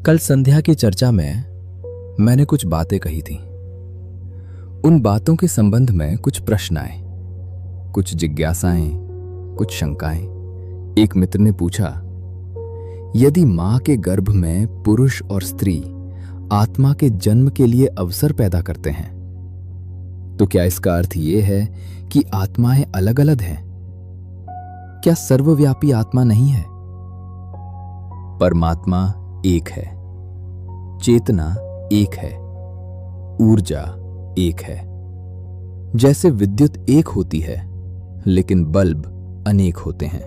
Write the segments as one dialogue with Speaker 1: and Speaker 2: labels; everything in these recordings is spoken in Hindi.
Speaker 1: कल संध्या की चर्चा में मैंने कुछ बातें कही थी। उन बातों के संबंध में कुछ प्रश्न आए, कुछ जिज्ञासाएं, कुछ शंकाएं। एक मित्र ने पूछा, यदि मां के गर्भ में पुरुष और स्त्री आत्मा के जन्म के लिए अवसर पैदा करते हैं, तो क्या इसका अर्थ यह है कि आत्माएं अलग अलग हैं? क्या सर्वव्यापी आत्मा नहीं है? परमात्मा एक है, चेतना एक है, ऊर्जा एक है। जैसे विद्युत एक होती है, लेकिन बल्ब अनेक होते हैं।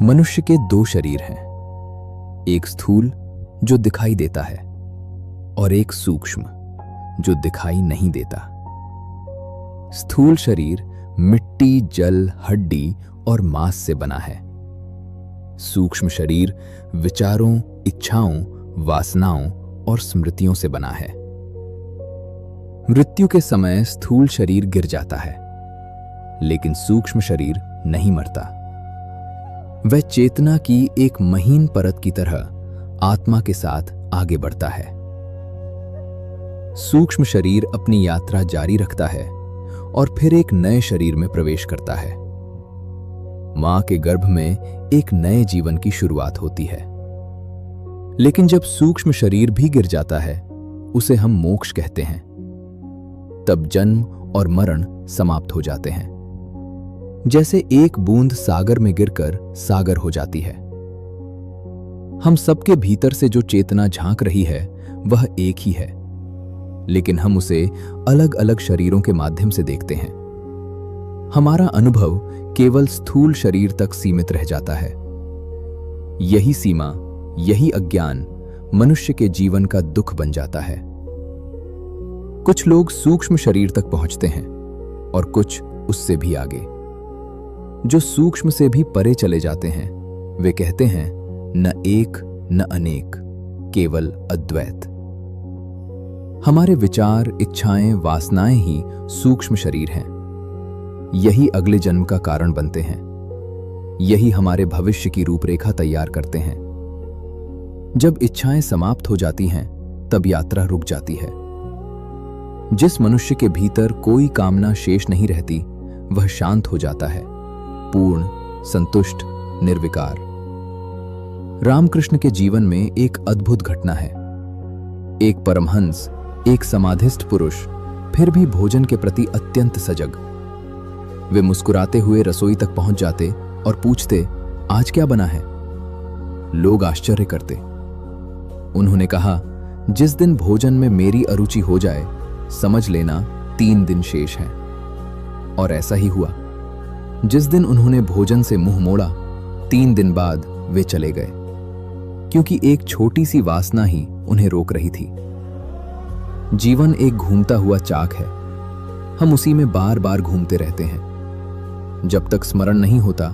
Speaker 1: मनुष्य के दो शरीर हैं, एक स्थूल जो दिखाई देता है और एक सूक्ष्म जो दिखाई नहीं देता। स्थूल शरीर मिट्टी, जल, हड्डी और मांस से बना है। सूक्ष्म शरीर विचारों, इच्छाओं, वासनाओं और स्मृतियों से बना है। मृत्यु के समय स्थूल शरीर गिर जाता है, लेकिन सूक्ष्म शरीर नहीं मरता। वह चेतना की एक महीन परत की तरह आत्मा के साथ आगे बढ़ता है। सूक्ष्म शरीर अपनी यात्रा जारी रखता है और फिर एक नए शरीर में प्रवेश करता है। मां के गर्भ में एक नए जीवन की शुरुआत होती है। लेकिन जब सूक्ष्म शरीर भी गिर जाता है, उसे हम मोक्ष कहते हैं। तब जन्म और मरण समाप्त हो जाते हैं। जैसे एक बूंद सागर में गिरकर सागर हो जाती है। हम सबके भीतर से जो चेतना झांक रही है, वह एक ही है, लेकिन हम उसे अलग अलग शरीरों के माध्यम से देखते हैं। हमारा अनुभव केवल स्थूल शरीर तक सीमित रह जाता है। यही सीमा, यही अज्ञान मनुष्य के जीवन का दुख बन जाता है। कुछ लोग सूक्ष्म शरीर तक पहुंचते हैं और कुछ उससे भी आगे। जो सूक्ष्म से भी परे चले जाते हैं, वे कहते हैं, न एक न अनेक, केवल अद्वैत। हमारे विचार, इच्छाएं, वासनाएं ही सूक्ष्म शरीर हैं। यही अगले जन्म का कारण बनते हैं। यही हमारे भविष्य की रूपरेखा तैयार करते हैं। जब इच्छाएं समाप्त हो जाती हैं, तब यात्रा रुक जाती है। जिस मनुष्य के भीतर कोई कामना शेष नहीं रहती, वह शांत हो जाता है, पूर्ण, संतुष्ट, निर्विकार। रामकृष्ण के जीवन में एक अद्भुत घटना है। एक परमहंस, एक समाधिस्थ पुरुष, फिर भी भोजन के प्रति अत्यंत सजग। वे मुस्कुराते हुए रसोई तक पहुंच जाते और पूछते, आज क्या बना है? लोग आश्चर्य करते। उन्होंने कहा, जिस दिन भोजन में मेरी अरुचि हो जाए, समझ लेना 3 दिन शेष हैं। और ऐसा ही हुआ। जिस दिन उन्होंने भोजन से मुंह मोड़ा, 3 दिन बाद वे चले गए, क्योंकि एक छोटी सी वासना ही उन्हें रोक रही थी। जीवन एक घूमता हुआ चाक है। हम उसी में बार बार घूमते रहते हैं। जब तक स्मरण नहीं होता,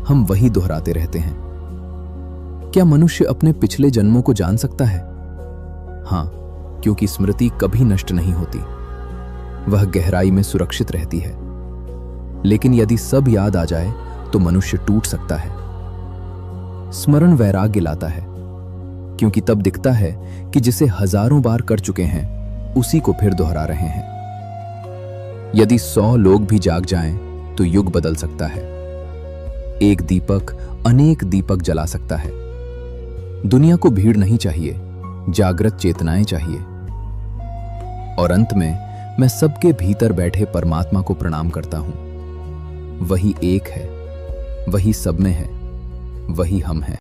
Speaker 1: हम वही दोहराते रहते हैं। क्या मनुष्य अपने पिछले जन्मों को जान सकता है? हां, क्योंकि स्मृति कभी नष्ट नहीं होती। वह गहराई में सुरक्षित रहती है। लेकिन यदि सब याद आ जाए, तो मनुष्य टूट सकता है। स्मरण वैराग्य लाता है, क्योंकि तब दिखता है कि जिसे हजारों बार कर चुके हैं, उसी को फिर दोहरा रहे हैं। यदि 100 लोग भी जाग जाएं, तो युग बदल सकता है। एक दीपक अनेक दीपक जला सकता है। दुनिया को भीड़ नहीं चाहिए, जागृत चेतनाएं चाहिए। और अंत में मैं सबके भीतर बैठे परमात्मा को प्रणाम करता हूं। वही एक है, वही सब में है, वही हम हैं।